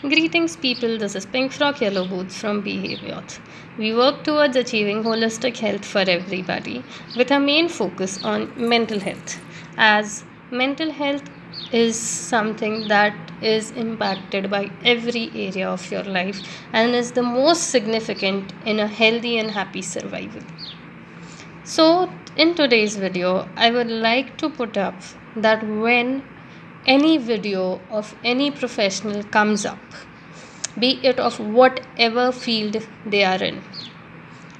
Greetings, people. This is Pink Frock Yellow Boots from Behavior. We work towards achieving holistic health for everybody with a main focus on mental health. As mental health is something that is impacted by every area of your life and is the most significant in a healthy and happy survival. So, in today's video, I would like to put up that when any video of any professional comes up, be it of whatever field they are in,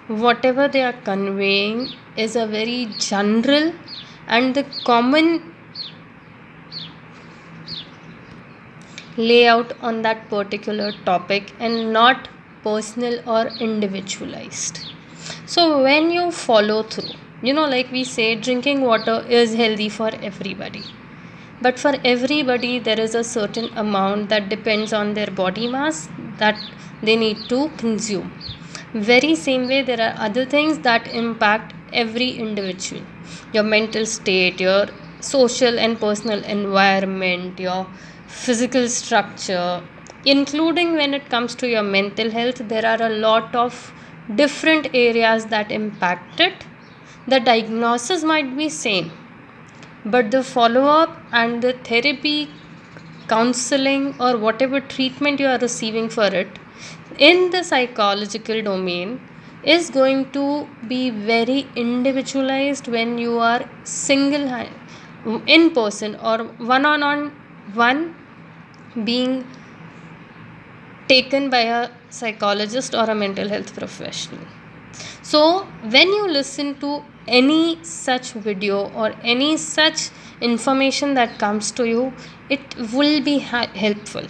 whatever they are conveying is a very general and the common layout on that particular topic and not personal or individualized. So when you follow through, like we say, drinking water is healthy for everybody. But for everybody, there is a certain amount that depends on their body mass that they need to consume. Very same way, there are other things that impact every individual: your mental state, your social and personal environment, your physical structure, including when it comes to your mental health. There are a lot of different areas that impact it. The diagnosis might be same, but the follow up and the therapy, counseling, or whatever treatment you are receiving for it in the psychological domain is going to be very individualized when you are single in person or one on one being taken by a psychologist or a mental health professional. So, when you listen to any such video or any such information that comes to you, it will be helpful.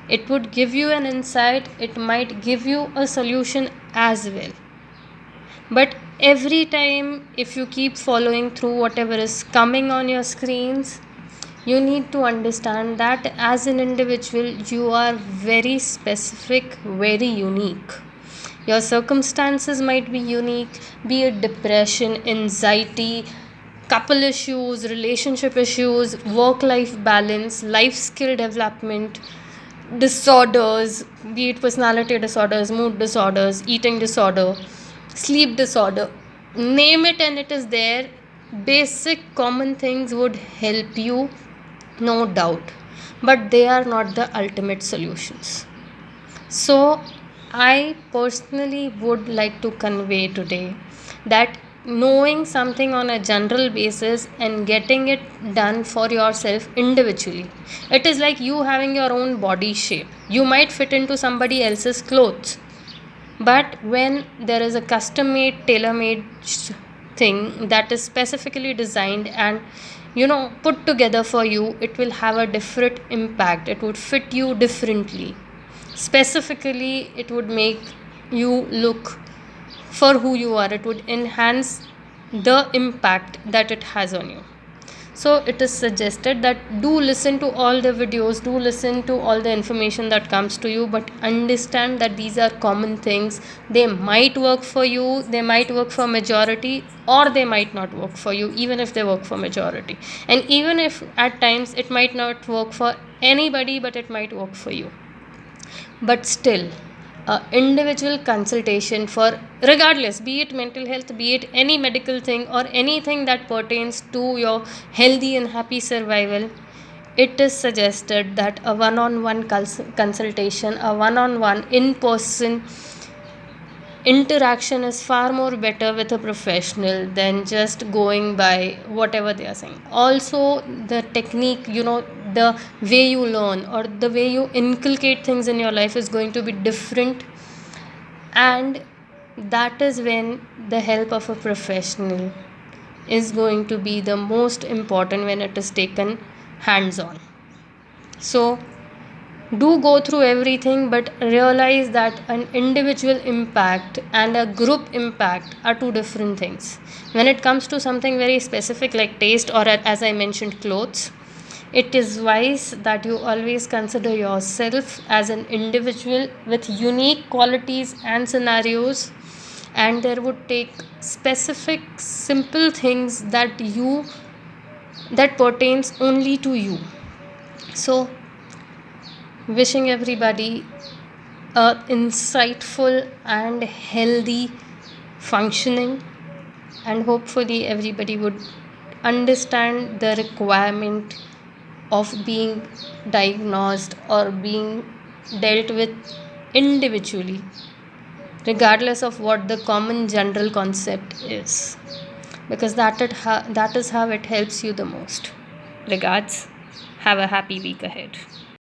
It would give you an insight, it might give you a solution as well. But every time, if you keep following through whatever is coming on your screens, you need to understand that as an individual, you are very specific, very unique. Your circumstances might be unique, be it depression, anxiety, couple issues, relationship issues, work life balance, life skill development, disorders, be it personality disorders, mood disorders, eating disorder, sleep disorder, name it and it is there. Basic common things would help you, no doubt, but they are not the ultimate solutions. So, I personally would like to convey today that knowing something on a general basis and getting it done for yourself individually, it is like you having your own body shape. You might fit into somebody else's clothes, but when there is a custom made, tailor made thing that is specifically designed and put together for you, it will have a different impact. It would fit you differently. Specifically, it would make you look for who you are. It would enhance the impact that it has on you. So it is suggested that do listen to all the videos, do listen to all the information that comes to you, but understand that these are common things. They might work for you, they might work for majority, or they might not work for you, even if they work for majority. And even if at times it might not work for anybody, but it might work for you. But still, individual consultation for, regardless, be it mental health, be it any medical thing or anything that pertains to your healthy and happy survival, it is suggested that a one-on-one consultation, a one-on-one in-person interaction is far more better with a professional than just going by whatever they are saying. Also, the technique, the way you learn or the way you inculcate things in your life is going to be different, and that is when the help of a professional is going to be the most important when it is taken hands on. So do go through everything, but realize that an individual impact and a group impact are two different things. When it comes to something very specific like taste or, as I mentioned, clothes, it is wise that you always consider yourself as an individual with unique qualities and scenarios, and there would take specific simple things that pertains only to you. So Wishing everybody a insightful and healthy functioning, and hopefully everybody would understand the requirement of being diagnosed or being dealt with individually, regardless of what the common general concept is, because that is how it helps you the most. Regards, have a happy week ahead.